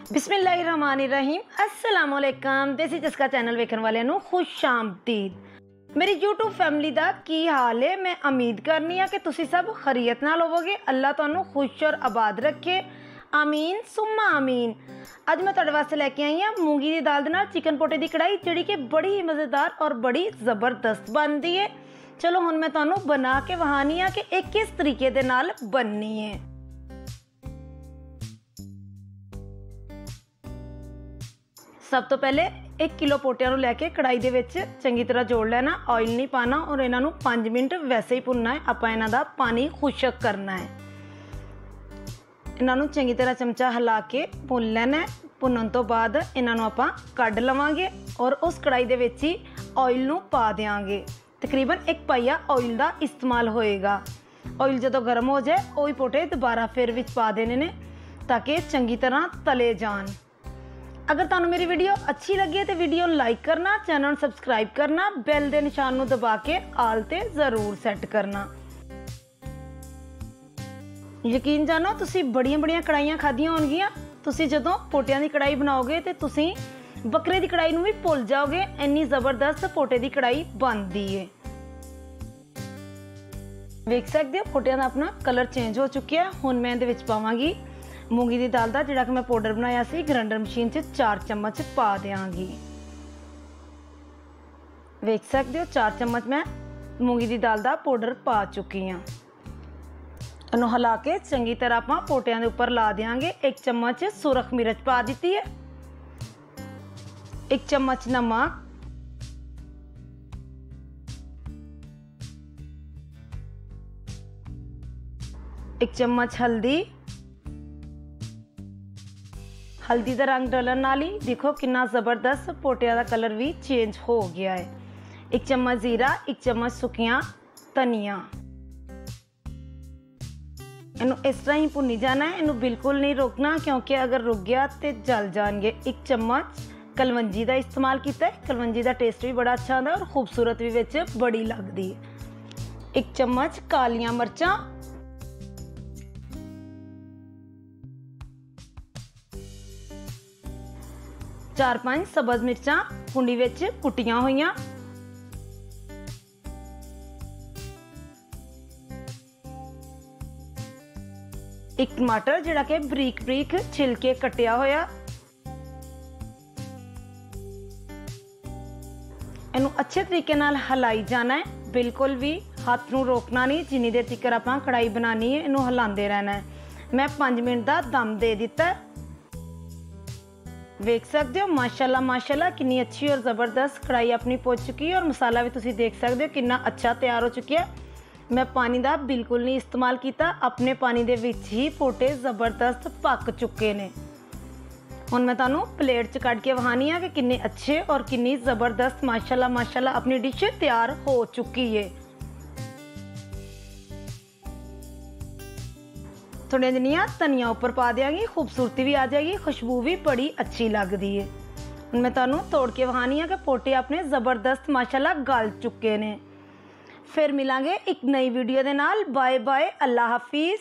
बिस्मिल्लाहिर्रहमानिर्रहीम अस्सलाम वालेकुम। देसी चस्का चैनल वेखण वालियां नूं खुश आमदीद। मेरी यूट्यूब फैमिली दा की हाल है। मैं उम्मीद करनी हाँ कि तुसी सब खैरियत नाल होवोगे। अल्लाह तुहानूं खुश और आबाद रखे, आमीन सुम्मा आमीन। अज मैं तुहाडे वास्ते लैके आई हाँ मूंगी दी दाल दे नाल चिकन पोटे दी कढ़ाई, जिहड़ी कि बड़ी ही मज़ेदार और बड़ी ज़बरदस्त बनदी है। चलो हुण मैं तुहानूं बना के वहानी हाँ कि एक किस तरीके दे नाल बननी है। सब तो पहले 1 किलो पोटियां नूं लैके कढ़ाई दे विच चंगी तरह जोड़ लेना। ऑयल नहीं पाना और इन्हां नूं 5 मिनट वैसे ही भुनना है। आपां इन्हां दा पानी खुशक करना है। इन्हां नूं चंगी तरह चमचा हिला के भुन लेना है। भुनन तो बाद इन्हां नूं आपां कढ लवांगे और उस कढ़ाई दे विच ही ऑयल नूं पा देंगे। तकरीबन 1 पाइया ऑयल का इस्तेमाल होएगा। ऑयल जदों गर्म हो जाए वही पोटे दोबारा फिर विच पा देने ने ताकि चंगी तरह तले जान। अगर तुहानूं मेरी वीडियो अच्छी लगी है तो वीडियो लाइक करना, चैनल सब्सक्राइब करना, बैल के निशान नूं दबा के आल ते ज़रूर सैट करना। यकीन जानो तुसी बड़ियां बड़ियां कढ़ाइयां खादियां होणगियां। तुसी जदों पोटियां दी कढ़ाई बनाओगे तो तुसी बकरे दी कढ़ाई नूं भी भुल जाओगे। इन्नी ज़बरदस्त पोटे दी कढ़ाई बनदी है। वेख सकदे हो पोटियां दा अपना कलर चेंज हो चुकिया है। हुण मैं इहदे विच पावांगी मूंगी दी दाल दा जिहड़ा कि मैं पाउडर बनाया सी। ग्राइंडर मशीन 'च 4 चम्मच पा देंगी। वेख सकते हो 4 चम्मच मैं मूंगी दी दाल दा पाउडर पा चुकी हाँ। इन्हूं हिला के चंगी तरह आपां पोटियां दे उपर ला देंगे। 1 चम्मच सुरख मिर्च पा दी है, 1 चम्मच नमक, एक चम्मच हल्दी। हल्दी का रंग डलन नाल ही देखो कितना ज़बरदस्त पोटिया का कलर भी चेंज हो गया है। 1 चम्मच जीरा, 1 चम्मच सुकिया धनिया। इनू इस तरह ही भुनी जाना है। इनू बिल्कुल नहीं रोकना क्योंकि अगर रुक गया तो जल जाएंगे। 1 चम्मच कलवंजी का इस्तेमाल किया है। कलवंजी का टेस्ट भी बड़ा अच्छा आता है और खूबसूरत भी विच बड़ी लगती है। 1 चम्मच कालियां मिर्चां, 4-5 सब्ज़ मिर्चां कुंडी विच कुटियां होईयां, 1 टमाटर जिहड़ा कि बरीक बरीक छिलके कटिया होया। इनू अच्छे तरीके नाल हिलाई जाना है। बिल्कुल भी हाथ नू रोकना नहीं। जिन्नी देर तक आपां कढ़ाई बनानी है इनू हिलांदे रहना है। मैं 5 मिनट का दम दे दिता है। वेख सकते हो माशाल्लाह माशाल्लाह कितनी अच्छी और ज़बरदस्त कढ़ाई अपनी पहुँच चुकी है और मसाला भी तुसी देख सकते हो कितना अच्छा तैयार हो चुकी है। मैं पानी का बिल्कुल नहीं इस्तेमाल किया। अपने पानी दे विच ही पोटे ज़बरदस्त पक चुके ने। हुण मैं तुहानूं प्लेट च कढ के वहानी हाँ कि कितने अच्छे और कितनी ज़बरदस्त माशाल्लाह माशाल्लाह अपनी डिश तैयार हो चुकी है। थोड़िया जनिया धनिया उपर पा देंगी, खूबसूरती भी आ जाएगी, खुशबू भी बड़ी अच्छी लगती है। मैं तुहानूं तोड़ के वहानी हाँ कि पोटे अपने ज़बरदस्त माशाल्लाह गल चुके ने। फिर मिलांगे एक नई वीडियो दे नाल। बाय बाय, अल्लाह हाफिज़।